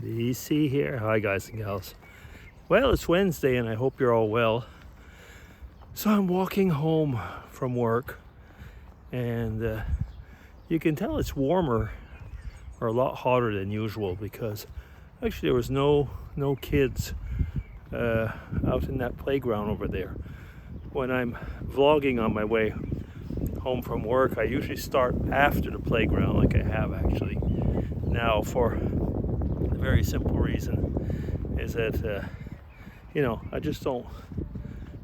DC here. Hi, guys and gals. Well, it's Wednesday and I hope you're all well. So I'm walking home from work and you can tell it's warmer or a lot hotter than usual because actually there was no kids out in that playground over there. When I'm vlogging on my way home from work, I usually start after the playground like I have actually now, for the very simple reason is that I just don't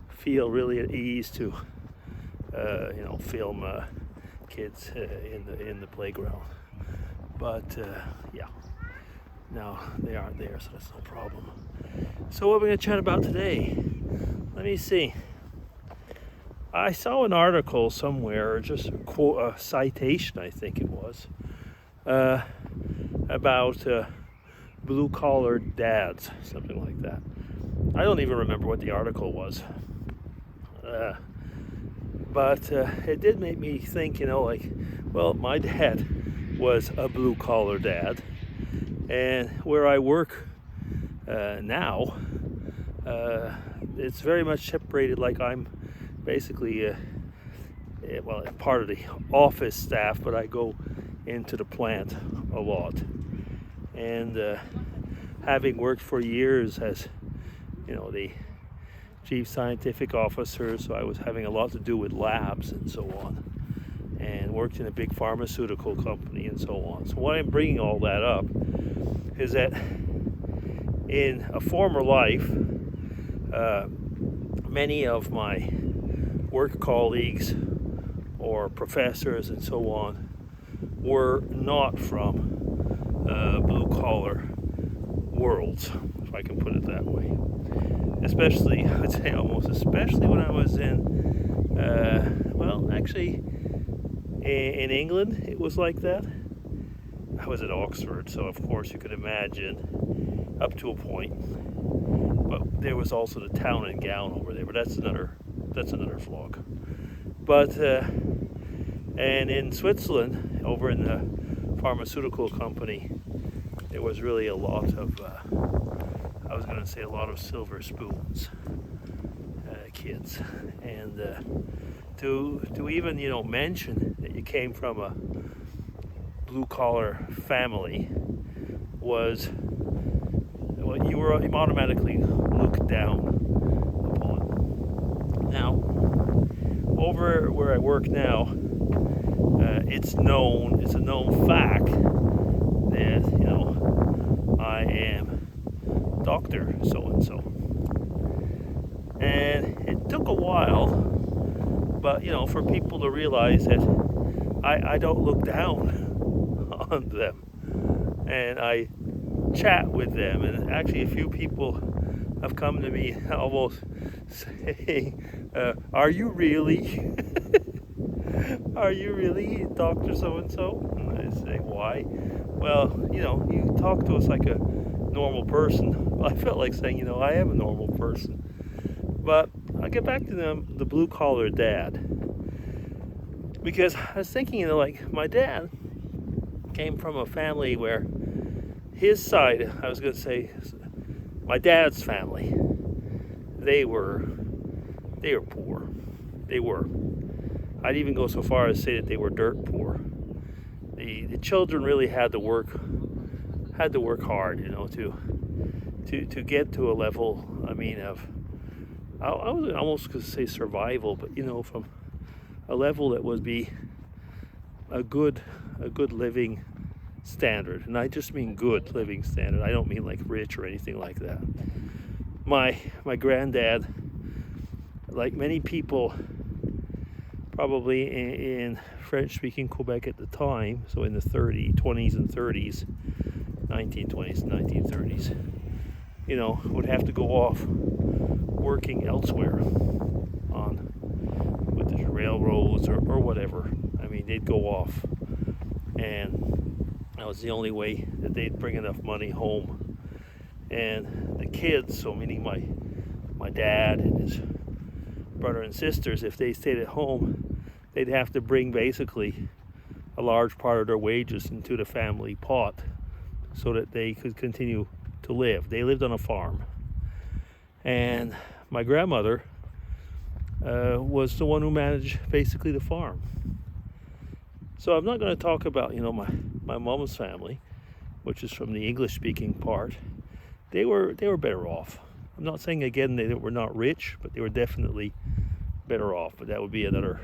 feel really at ease to film kids in the playground. But yeah, now they aren't there, so that's no problem. So what are we going to chat about today? Let me see. I saw an article somewhere, or just a citation, I think it was, about blue-collar dads, something like that. I don't even remember what the article was. But it did make me think, well, my dad was a blue-collar dad, and where I work now, it's very much separated. Like I'm basically part of the office staff, but I go into the plant a lot. And having worked for years as the chief scientific officer, so I was having a lot to do with labs and so on, and worked in a big pharmaceutical company and so on. So why I'm bringing all that up is that in a former life, many of my work colleagues or professors and so on were not from blue-collar worlds, if I can put it that way. Especially, I'd say almost especially when I was in, in England, it was like that. I was at Oxford, so of course you could imagine up to a point. But there was also the town and gown over there, but that's another vlog. But and in Switzerland, over in the pharmaceutical company, there was really a lot of a lot of silver spoons kids, and to even mention that you came from a blue collar family was, well, you were automatically looked down upon. Now, over where I work now, it's a known fact that I am Dr. so-and-so. And it took a while, but for people to realize that I don't look down on them. And I chat with them, and actually a few people have come to me almost saying, are you really? Are you really Dr. So-and-so? And I say, why? Well, you talk to us like a normal person. I felt like saying, I am a normal person. But I'll get back to the blue-collar dad. Because I was thinking, my dad came from a family where his side, I was going to say, my dad's family, they were poor. They were. I'd even go so far as to say that they were dirt poor. The children really had to work hard, to get to a level. I mean, I was almost going to say survival, but from a level that would be a good living standard. And I just mean good living standard. I don't mean like rich or anything like that. My granddad, like many people probably in French-speaking Quebec at the time, so in the 1920s and 30s, 1920s and 1930s, would have to go off working elsewhere with the railroads or whatever. I mean, they'd go off, and that was the only way that they'd bring enough money home. And the kids, so meaning my dad and his brother and sisters, if they stayed at home, they'd have to bring basically a large part of their wages into the family pot so that they could continue to live. They lived on a farm. And my grandmother was the one who managed basically the farm. So I'm not going to talk about, my mom's family, which is from the English-speaking part. They were better off. I'm not saying again they were not rich, but they were definitely better off. But that would be another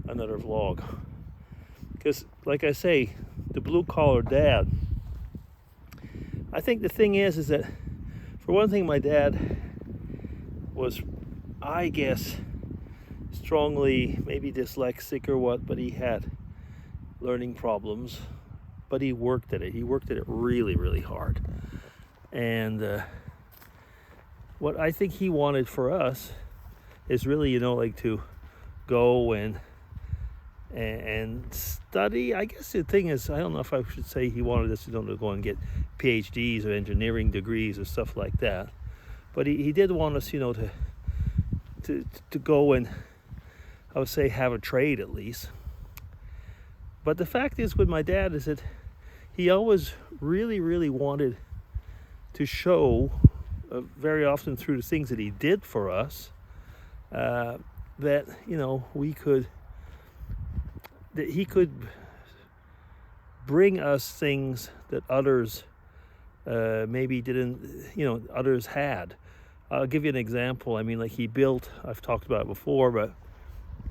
vlog. Because, like I say, the blue-collar dad. I think the thing is that, for one thing, my dad was, I guess, strongly maybe dyslexic or what, but he had learning problems. But he worked at it. He worked at it really, really hard. And what I think he wanted for us is really, like to go and study. I guess the thing is, I don't know if I should say he wanted us to go and get PhDs or engineering degrees or stuff like that. But he did want us, to go and, I would say, have a trade at least. But the fact is with my dad is that he always really, really wanted to show, very often through the things that he did for us, that, that he could bring us things that others maybe didn't, others had. I'll give you an example. I mean, like he built, I've talked about it before, but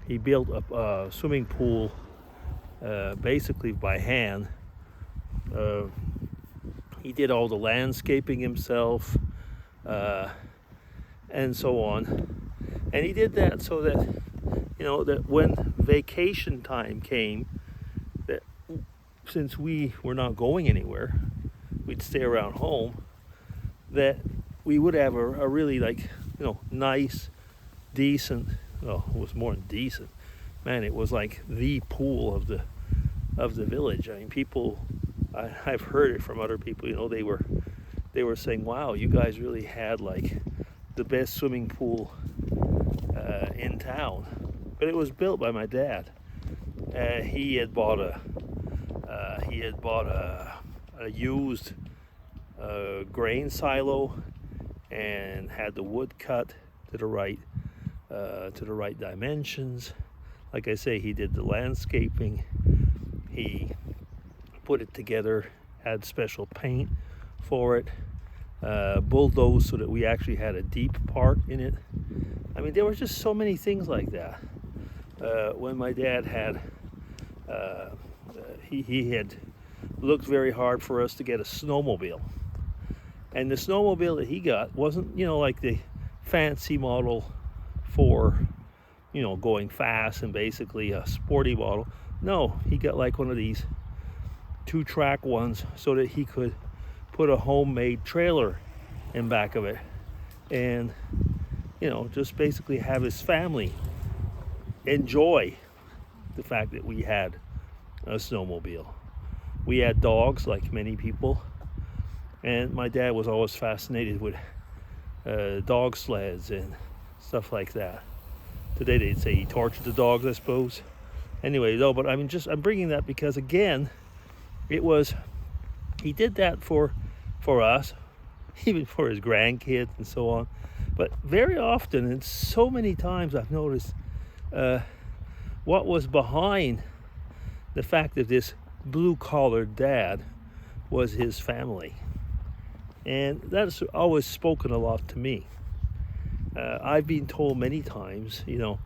he built a swimming pool basically by hand. He did all the landscaping himself, and so on. And he did that so that, that when vacation time came, that since we were not going anywhere, we'd stay around home, that we would have a really nice, decent, well, it was more than decent. Man, it was like the pool of the village. I mean, people, I've heard it from other people, they were saying, wow, you guys really had like the best swimming pool in town. But it was built by my dad. He had bought a used grain silo and had the wood cut to the right dimensions. Like I say, he did the landscaping. He put it together, had special paint for it, bulldozed so that we actually had a deep part in it. I mean, there were just so many things like that. When my dad had, he had looked very hard for us to get a snowmobile. And the snowmobile that he got wasn't, like the fancy model for, going fast and basically a sporty model. No, he got like one of these 2-track ones so that he could put a homemade trailer in back of it and, just basically have his family enjoy the fact that we had a snowmobile. We had dogs, like many people, and my dad was always fascinated with dog sleds and stuff like that. Today they'd say he tortured the dogs, I suppose. Anyway, though, but I mean, I'm bringing that because, again, he did that for us, even for his grandkids and so on. But very often, and so many times I've noticed, what was behind the fact that this blue-collar dad was his family. And that's always spoken a lot to me. I've been told many times, even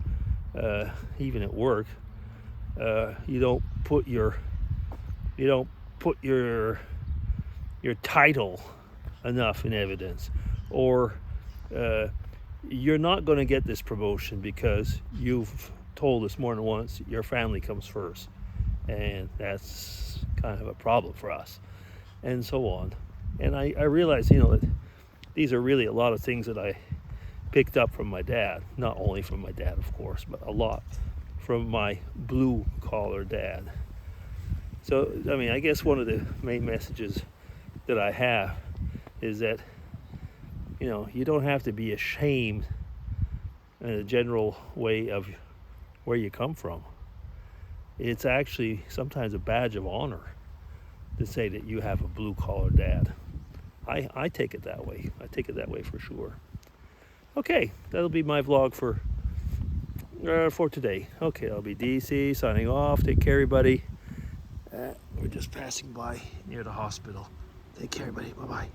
at work, you don't put your title enough in evidence, or you're not going to get this promotion because you've told us more than once your family comes first, and that's kind of a problem for us, and so on. And I realize, that these are really a lot of things that I picked up from my dad, not only from my dad, of course, but a lot from my blue-collar dad. So, I mean, I guess one of the main messages that I have is that, you don't have to be ashamed in a general way of where you come from. It's actually sometimes a badge of honor to say that you have a blue-collar dad. I take it that way. I take it that way for sure. Okay, that'll be my vlog for today. Okay, I'll be DC signing off. Take care, everybody. We're just passing by near the hospital. Take care, everybody. Bye-bye.